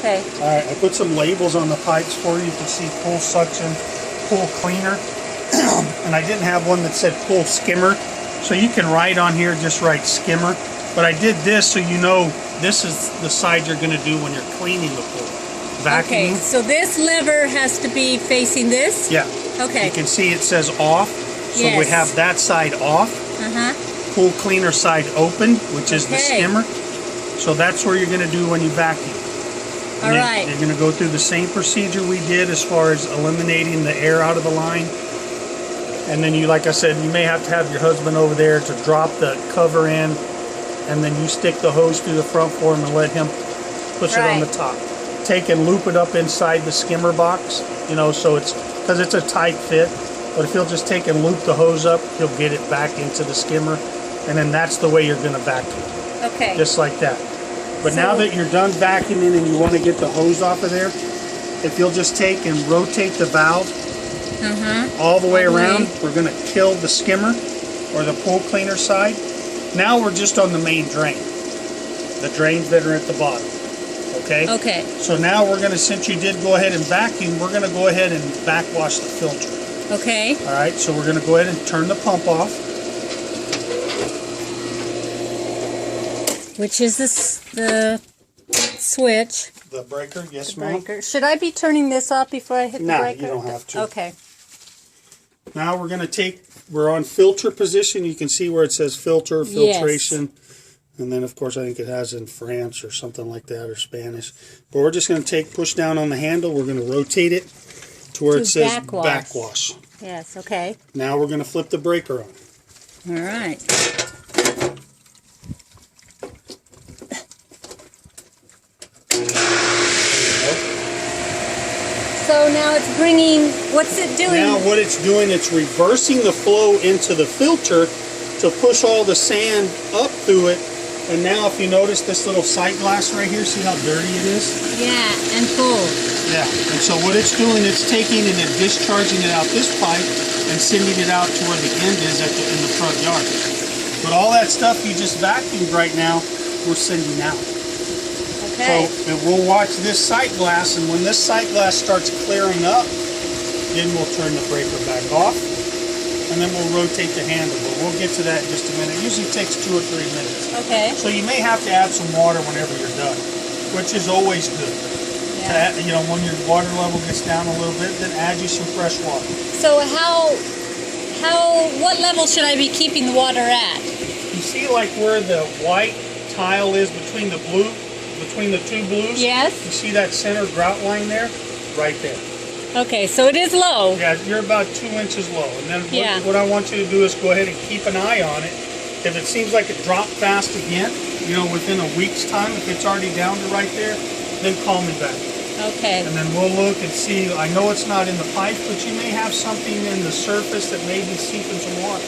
Okay. All right, I put some labels on the pipes for you. You can see pool suction, pool cleaner, and I didn't have one that said pool skimmer. So you can write on here, just write skimmer. But I did this so you know this is the side you're going to do when you're cleaning the pool. Vacuuming. Okay, so this lever has to be facing this? Yeah. Okay. You can see it says off. So yes. we have that side off. Pool cleaner side open, which is the skimmer. So that's where you're going to do when you vacuum. All right. You're going to go through the same procedure we did as far as eliminating the air out of the line. And then you, like I said, you may have to have your husband over there to drop the cover in, and then you stick the hose through the front for him and let him push it on the top. Take and loop it up inside the skimmer box, you know, so it's, because it's a tight fit. But if he'll just take and loop the hose up, he'll get it back into the skimmer, and then that's the way you're going to vacuum. Okay. Just like that. But now that you're done vacuuming and you want to get the hose off of there, if you'll just take and rotate the valve all the way around, we're going to kill the skimmer or the pool cleaner side. Now we're just on the main drain, the drains that are at the bottom. Okay? Okay. So now we're going to, since you did go ahead and vacuum, we're going to go ahead and backwash the filter. Okay. All right, so we're going to go ahead and turn the pump off. Which is the switch. The breaker, yes ma'am. Should I be turning this off before I hit the breaker? No, you don't have to. Okay. Now we're going to take, we're on filter position. You can see where it says filter, filtration. Yes. And then, of course, I think it has in France or something like that, or Spanish. But we're just going to push down on the handle. We're going to rotate it to where it says backwash. Yes, okay. Now we're going to flip the breaker on. All right. So now it's bringing, what's it doing? Now what it's doing, it's reversing the flow into the filter to push all the sand up through it. And now if you notice this little sight glass right here, see how dirty it is? Yeah, and full. Yeah, and so what it's doing, it's taking and then discharging it out this pipe and sending it out to where the end is in the front yard. But all that stuff you just vacuumed right now, we're sending out. Okay. So and we'll watch this sight glass, and when this sight glass starts clearing up, then we'll turn the breaker back off, and then we'll rotate the handle. But we'll get to that in just a minute. It usually takes 2 or 3 minutes. Okay. So you may have to add some water whenever you're done, which is always good. Yeah. To add, you know, when your water level gets down a little bit, then add you some fresh water. So what level should I be keeping the water at? You see like where the white tile is between the blue, between the two blues? Yes. You see that center grout line there? Right there. Okay, so it is low. Yeah, you're about 2 inches low. And then what I want you to do is go ahead and keep an eye on it. If it seems like it dropped fast again, you know, within a week's time, if it's already down to right there, then call me back. Okay. And then we'll look and see. I know it's not in the pipe, but you may have something in the surface that may be seeping some water.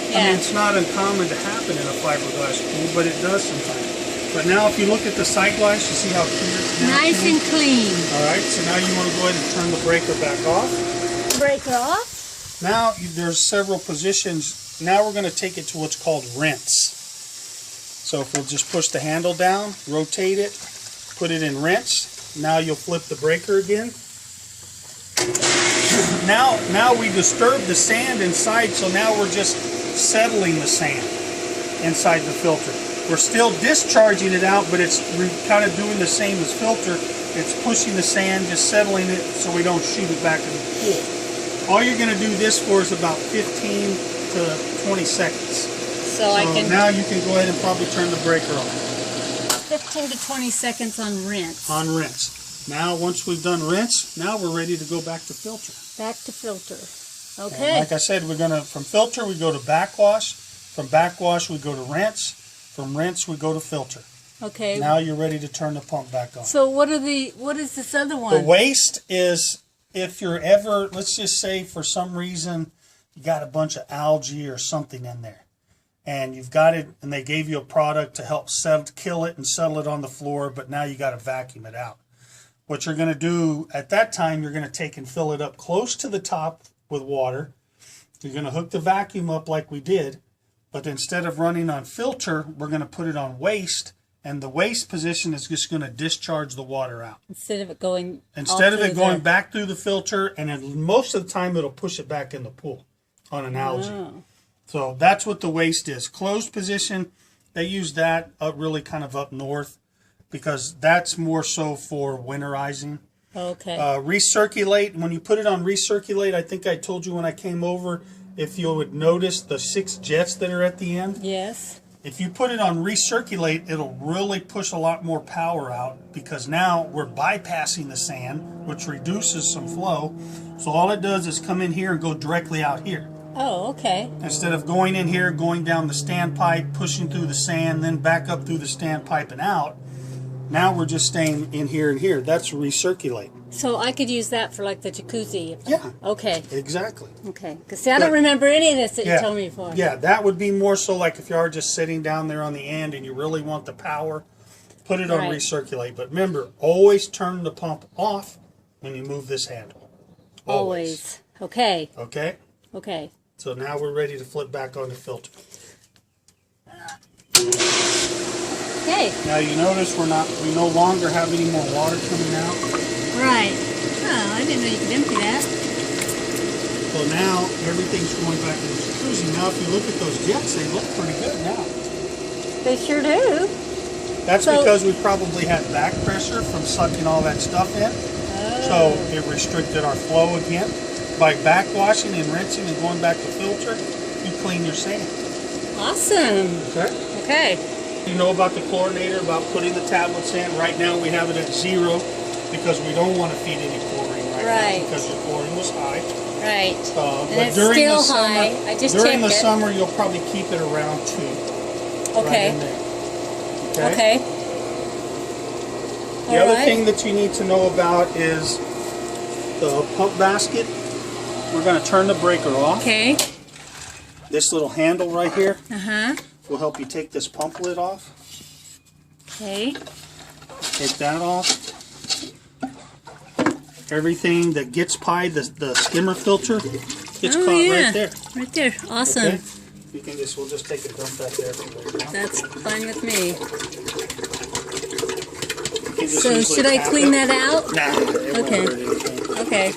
Yeah. I mean, it's not uncommon to happen in a fiberglass pool, but it does sometimes. But now if you look at the sight glass, you see how clear it's now. Nice and clean. All right, so now you want to go ahead and turn the breaker back off. Breaker off. Now there's several positions. Now we're going to take it to what's called rinse. So if we'll just push the handle down, rotate it, put it in rinse. Now you'll flip the breaker again. Now we disturbed the sand inside, so now we're just settling the sand inside the filter. We're still discharging it out, but it's kind of doing the same as filter. It's pushing the sand, just settling it so we don't shoot it back in the pool. All you're going to do this for is about 15 to 20 seconds. So now you can go ahead and probably turn the breaker on. 15 to 20 seconds on rinse. On rinse. Now once we've done rinse, now we're ready to go back to filter. Back to filter. Okay. And like I said, we're going to, from filter we go to backwash. From backwash we go to rinse. From rinse we go to filter. Okay. Now you're ready to turn the pump back on. So what is this other one? The waste is if you're ever, let's just say for some reason you got a bunch of algae or something in there. And you've got it, and they gave you a product to help kill it and settle it on the floor, but now you got to vacuum it out. What you're going to do at that time, you're going to take and fill it up close to the top with water. You're going to hook the vacuum up like we did, but instead of running on filter, we're going to put it on waste, And the waste position is just going to discharge the water out. Instead of it going Back through the filter, and then most of the time it'll push it back in the pool on an algae. Oh. So that's what the waste is. Closed position, they use that really kind of up north because that's more so for winterizing. Okay. Recirculate, when you put it on recirculate, I think I told you when I came over, if you would notice the 6 jets that are at the end. Yes. If you put it on recirculate, it'll really push a lot more power out because now we're bypassing the sand, which reduces some flow. So all it does is come in here and go directly out here. Oh, okay. Instead of going in here, going down the standpipe, pushing through the sand, then back up through the standpipe and out, now we're just staying in here and here. That's recirculate. So I could use that for like the jacuzzi. Yeah. Okay. Exactly. Okay. Because I don't remember any of this that Yeah. you told me before. Yeah, that would be more so like if you are just sitting down there on the end and you really want the power, put it on Right. recirculate. But remember, always turn the pump off when you move this handle. Always. Okay. Okay? Okay. So now we're ready to flip back on the filter. Okay. Now you notice we no longer have any more water coming out. Right. Oh, I didn't know you could empty that. So now everything's going back to the jacuzzi. Now if you look at those jets, they look pretty good now. They sure do. That's So- because we probably had back pressure from sucking all that stuff in. So it restricted our flow again. By backwashing and rinsing and going back to filter, you clean your sand. Awesome. Okay. Okay. You know about the chlorinator, about putting the tablets in. Right now we have it at 0 because we don't want to feed any chlorine right Right. now because the chlorine was high. Right. But And it's during still the summer, high. I just during the checked it. summer, you'll probably keep it around 2. Right Okay. in there. Okay. Okay. The other thing that you need to know about is the pump basket. We're going to turn the breaker off. Okay. This little handle right here Uh-huh. will help you take this pump lid off. Okay. Take that off. Everything that gets pied, the skimmer filter, gets caught right there. Right there. Awesome. Okay? You can we'll just take a dump that there. That's fine with me. You just So usually should I tap clean it. that out? Nah, it won't Okay. hurt anything. Okay.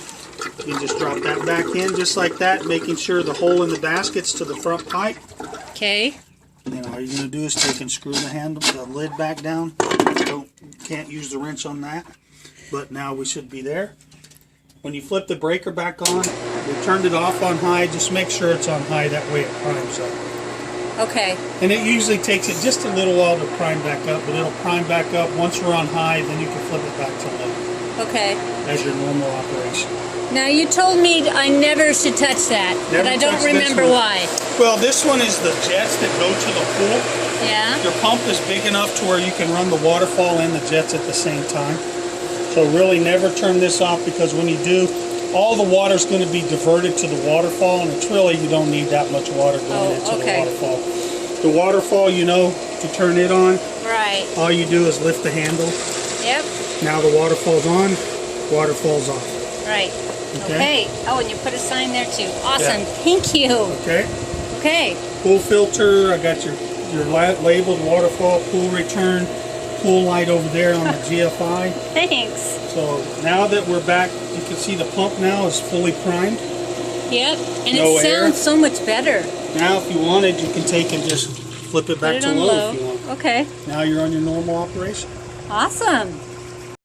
You just drop that back in just like that, making sure the hole in the basket's to the front pipe. Okay. Then all you're going to do is take and screw the lid back down. Can't use the wrench on that. But now we should be there. When you flip the breaker back on, we turned it off on high. Just make sure it's on high. That way it primes up. Okay. And it usually takes it just a little while to prime back up. But it'll prime back up. Once we're on high, then you can flip it back to low Okay. as your normal operation. Now you told me I never should touch that, but Never I don't touch this remember one. why. Well, this one is the jets that go to the pool. Yeah. Your pump is big enough to where you can run the waterfall and the jets at the same time. So really never turn this off because when you do, all the water's going to be diverted to the waterfall, and it's really, you don't need that much water going into the waterfall. The waterfall, you know, to turn it on, Right. all you do is lift the handle. Yep. Now the waterfall's on, waterfall's off. Right. Okay. Okay. Oh, and you put a sign there too. Awesome. Yeah. Thank you. Okay? Okay. Pool filter, I got your labeled waterfall, pool return, pool light over there on the GFI. Thanks. So now that we're back, you can see the pump now is fully primed. Yep. And No it air. sounds so much better. Now if you wanted, you can take and just flip it Put back it to on low low. if you want. Okay. Now you're on your normal operation. Awesome.